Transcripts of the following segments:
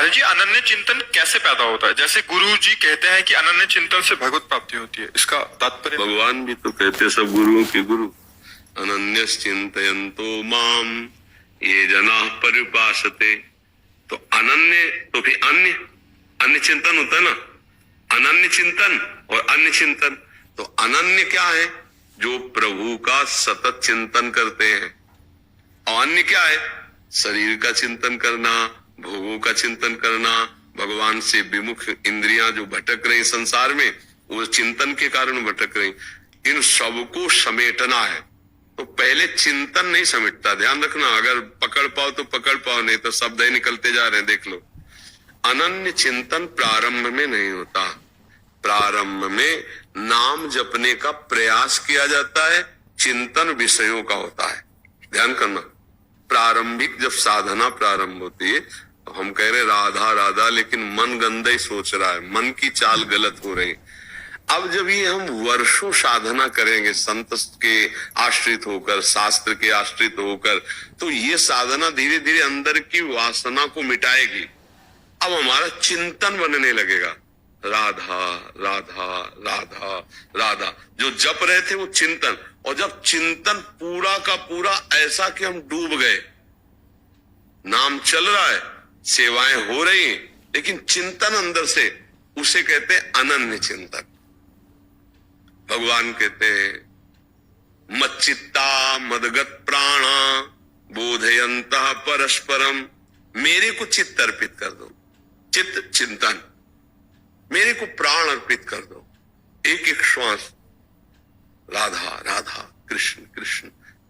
महाराज जी, अनन्य चिंतन कैसे पैदा होता है? जैसे गुरु जी कहते हैं कि अनन्य चिंतन से भगवत प्राप्ति होती है, इसका तात्पर्य? भगवान भी तो कहते, सब गुरुओं के गुरु, अनन्य चिंतयन्तो माम ये जना परिपासते। तो अनन्य तो फिर अन्य चिंतन होता है ना, अनन्य चिंतन और अन्य चिंतन। तो अनन्य क्या है? जो प्रभु का सतत चिंतन करते हैं। और अन्य क्या है? शरीर का चिंतन करना, भोगों का चिंतन करना, भगवान से विमुख इंद्रियां जो भटक रही संसार में, वो चिंतन के कारण भटक रही। इन सबको समेटना है। तो पहले चिंतन नहीं समेटता, ध्यान रखना। अगर पकड़ पाओ तो पकड़ पाओ, नहीं तो शब्द ही निकलते जा रहे हैं, देख लो। अनन्य चिंतन प्रारंभ में नहीं होता। प्रारंभ में नाम जपने का प्रयास किया जाता है, चिंतन विषयों का होता है। ध्यान करना, प्रारंभिक जब साधना प्रारंभ होती है तो हम कह रहे राधा राधा, लेकिन मन गंदा ही सोच रहा है, मन की चाल गलत हो रही। अब जब ये हम वर्षों साधना करेंगे संत के आश्रित होकर, शास्त्र के आश्रित होकर, तो ये साधना धीरे धीरे अंदर की वासना को मिटाएगी। अब हमारा चिंतन बनने लगेगा, राधा राधा राधा राधा। जो जप रहे थे वो चिंतन, और जब चिंतन पूरा का पूरा ऐसा कि हम डूब गए, नाम चल रहा है, सेवाएं हो रही, लेकिन चिंतन अंदर से, उसे कहते हैं अनन्य चिंतन। भगवान कहते हैं मच्चित्ता मदगत प्राणा बोधयंतः परस्परम। मेरे को चित्त अर्पित कर दो, चित्त चिंतन, मेरे को प्राण अर्पित कर दो। एक एक श्वास राधा राधा, कृष्ण कृष्ण,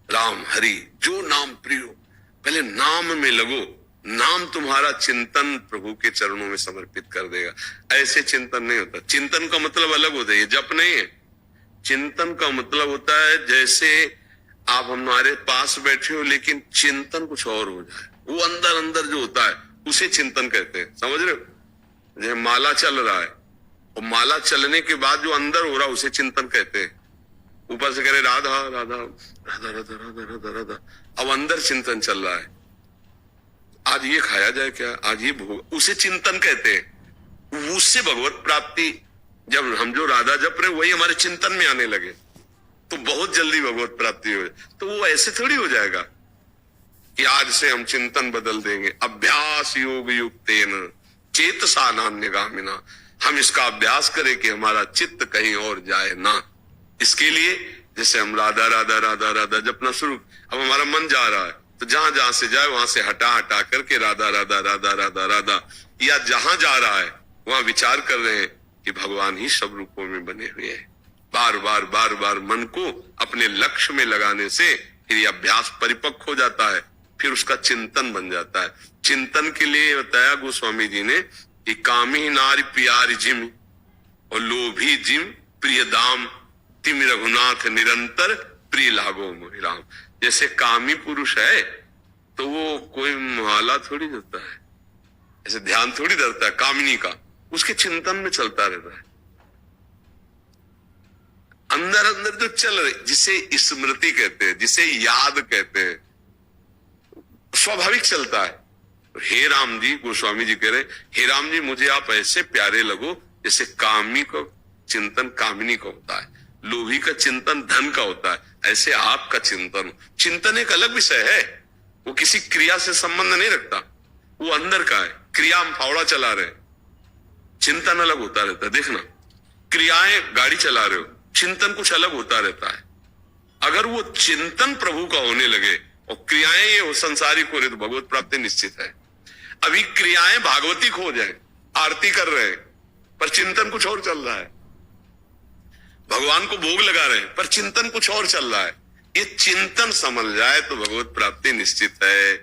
राम हरि, जो नाम प्रिय हो, पहले नाम में लगो। नाम तुम्हारा चिंतन प्रभु के चरणों में समर्पित कर देगा। ऐसे चिंतन नहीं होता। चिंतन का मतलब अलग होता है, ये जप नहीं है। चिंतन का मतलब होता है जैसे आप हमारे पास बैठे हो लेकिन चिंतन कुछ और हो जाए, वो अंदर अंदर जो होता है उसे चिंतन कहते हैं। समझ रहे हो? जैसे माला चल रहा है और माला चलने के बाद जो अंदर हो रहा है उसे चिंतन कहते हैं। ऊपर से कह रहे राधा राधा राधा राधा राधा राधा राधा, अब अंदर चिंतन चल रहा है, आज ये खाया जाए क्या, आज ये भोग, उसे चिंतन कहते हैं। उससे भगवत प्राप्ति, जब हम जो राधा जप रहे वही हमारे चिंतन में आने लगे तो बहुत जल्दी भगवत प्राप्ति हो। तो वो ऐसे थोड़ी हो जाएगा कि आज से हम चिंतन बदल देंगे। अभ्यास योग युक्तेन चेतसा नान्यगामिना, हम इसका अभ्यास करें कि हमारा चित्त कहीं और जाए ना। इसके लिए जैसे हम राधा राधा राधा राधा जपना शुरू, अब हमारा मन जा रहा है तो जहां जहां से जाए वहां से हटा हटा करके राधा राधा राधा राधा राधा, या जहां जा रहा है वहां विचार कर रहे हैं कि भगवान ही सब रूपों में बने हुए हैं। बार बार बार बार मन को अपने लक्ष्य में लगाने से फिर यह अभ्यास परिपक्व हो जाता है, फिर उसका चिंतन बन जाता है। चिंतन के लिए बताया गोस्वामी जी ने कि कामी नारी प्यारी जिम और लोभी जिम प्रिय दाम, तिम रघुनाथ निरंतर प्रिय लागो मोहिराम। जैसे कामी पुरुष है तो वो कोई माला थोड़ी धरता है, ऐसे ध्यान थोड़ी धरता है कामिनी का, उसके चिंतन में चलता रहता है। अंदर अंदर जो चल रहे, जिसे स्मृति कहते हैं, जिसे याद कहते हैं, स्वाभाविक चलता है। हे राम जी, गोस्वामी जी कह रहे, हे राम जी मुझे आप ऐसे प्यारे लगो जैसे कामी का चिंतन कामिनी का होता है, लोभी का चिंतन धन का होता है, ऐसे आपका चिंतन। चिंतन एक अलग विषय है, वो किसी क्रिया से संबंध नहीं रखता, वो अंदर का है। क्रिया हम फावड़ा चला रहे, चिंतन अलग होता रहता है। देखना, क्रियाएं गाड़ी चला रहे हो, चिंतन कुछ अलग होता रहता है। अगर वो चिंतन प्रभु का होने लगे और क्रियाएं ये संसारिक हो रही तो भगवत प्राप्ति निश्चित है। अभी क्रियाएं भागवतिक हो जाए, आरती कर रहे हैं पर चिंतन कुछ और चल रहा है, भगवान को भोग लगा रहे हैं पर चिंतन कुछ और चल रहा है। ये चिंतन समझ जाए तो भगवत प्राप्ति निश्चित है।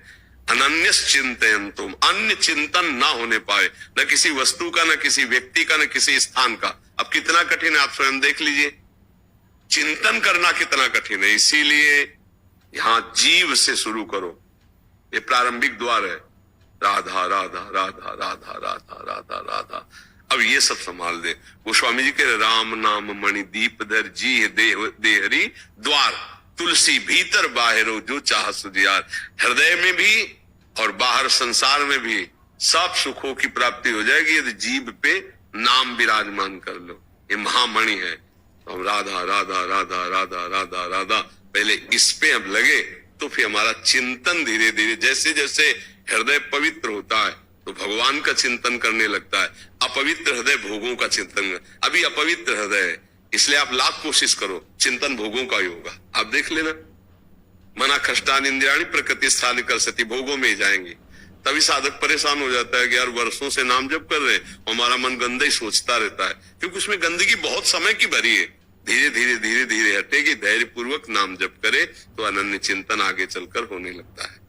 अनन्य चिंतन, तुम अन्य चिंतन ना होने पाए, न किसी वस्तु का, न किसी व्यक्ति का, न किसी स्थान का। अब कितना कठिन है आप स्वयं देख लीजिए, चिंतन करना कितना कठिन है। इसीलिए यहां जीव से शुरू करो, ये प्रारंभिक द्वार है। राधा राधा राधा राधा राधा राधा राधा, अब ये सब संभाल दे। गोस्वामी जी के राम नाम मणि दीप धर जी देहरी द्वार, तुलसी भीतर बाहरो जो चाह सुजियार। हृदय में भी और बाहर संसार में भी सब सुखों की प्राप्ति हो जाएगी यदि जीभ पे नाम विराजमान कर लो। ये महामणि है। तो हम राधा राधा राधा राधा राधा राधा पहले इस पे अब लगे तो फिर हमारा चिंतन धीरे धीरे जैसे जैसे हृदय पवित्र होता है तो भगवान का चिंतन करने लगता है। अपवित्र हृदय भोगों का चिंतन, अभी अपवित्र हृदय है, इसलिए आप लाख कोशिश करो, चिंतन भोगों का ही होगा। आप देख लेना, मना खष्टान इंद्रियाणी प्रकृति स्थान कर सती, भोगों में ही जाएंगे। तभी साधक परेशान हो जाता है कि यार वर्षों से नाम जप कर रहे, हमारा मन गंदा ही सोचता रहता है, क्योंकि उसमें गंदगी बहुत समय की भरी है। धीरे धीरे धीरे धीरे हटेगी, धैर्य पूर्वक नाम जप करे तो अनन्य चिंतन आगे चलकर होने लगता है।